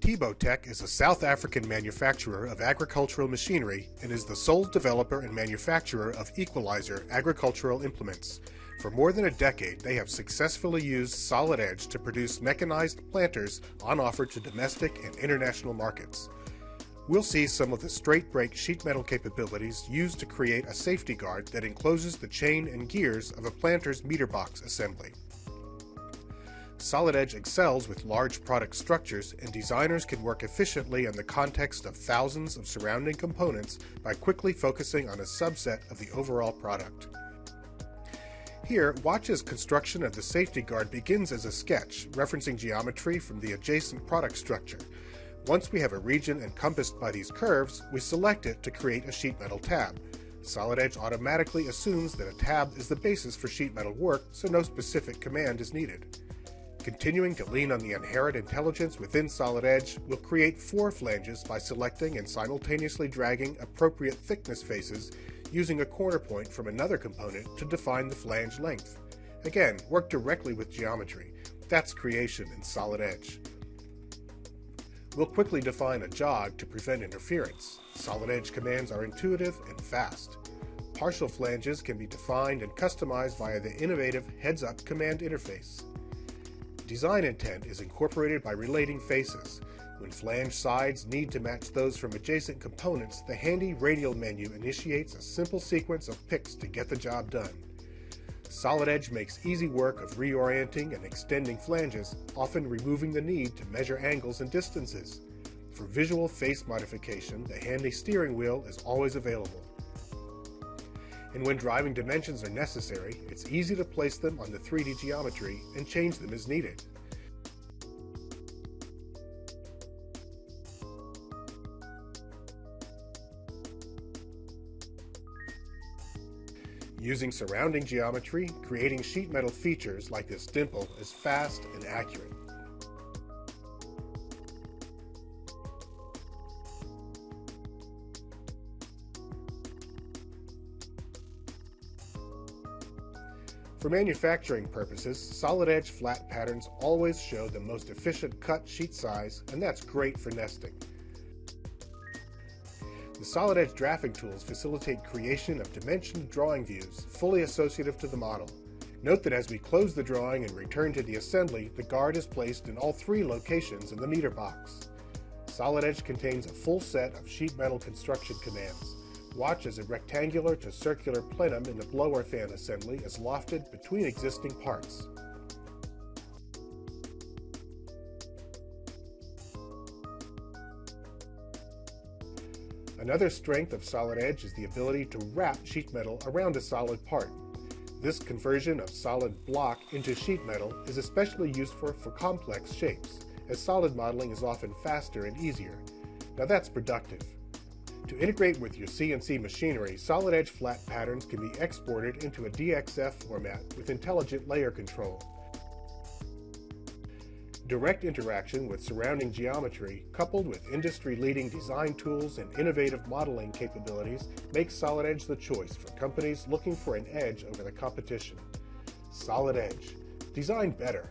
Theebo Tech is a South African manufacturer of agricultural machinery and is the sole developer and manufacturer of equalizer agricultural implements. For more than a decade, they have successfully used solid edge to produce mechanized planters on offer to domestic and international markets. We'll see some of the straight break sheet metal capabilities used to create a safety guard that encloses the chain and gears of a planter's meter box assembly. Solid edge excels with large product structures, and designers can work efficiently in the context of thousands of surrounding components by quickly focusing on a subset of the overall product. Here, watch as construction of the safety guard begins as a sketch, referencing geometry from the adjacent product structure. Once we have a region encompassed by these curves, we select it to create a sheet metal tab. Solid edge automatically assumes that a tab is the basis for sheet metal work, so no specific command is needed. Continuing to lean on the inherent intelligence within Solid Edge, we'll create 4 flanges by selecting and simultaneously dragging appropriate thickness faces using a corner point from another component to define the flange length. Again, work directly with geometry. That's creation in Solid Edge. We'll quickly define a jog to prevent interference. Solid Edge commands are intuitive and fast. Partial flanges can be defined and customized via the innovative heads-up command interface. Design intent is incorporated by relating faces. When flange sides need to match those from adjacent components, the handy radial menu initiates a simple sequence of picks to get the job done. Solid Edge makes easy work of reorienting and extending flanges, often removing the need to measure angles and distances. For visual face modification, the handy steering wheel is always available. And when driving dimensions are necessary, it's easy to place them on the 3D geometry and change them as needed. Using surrounding geometry, creating sheet metal features like this dimple is fast and accurate. For manufacturing purposes, solid edge flat patterns always show the most efficient cut sheet size, and that's great for nesting. The solid edge drafting tools facilitate creation of dimensioned drawing views fully associative to the model. Note that as we close the drawing and return to the assembly, the guard is placed in all 3 locations in the meter box. Solid edge contains a full set of sheet metal construction commands. Watch as a rectangular to circular plenum in the blower fan assembly is lofted between existing parts. Another strength of Solid Edge is the ability to wrap sheet metal around a solid part. This conversion of solid block into sheet metal is especially useful for complex shapes, as solid modeling is often faster and easier. Now that's productive. To integrate with your CNC machinery, Solid Edge flat patterns can be exported into a DXF format with intelligent layer control. Direct interaction with surrounding geometry, coupled with industry-leading design tools and innovative modeling capabilities, makes Solid Edge the choice for companies looking for an edge over the competition. Solid Edge. Design better.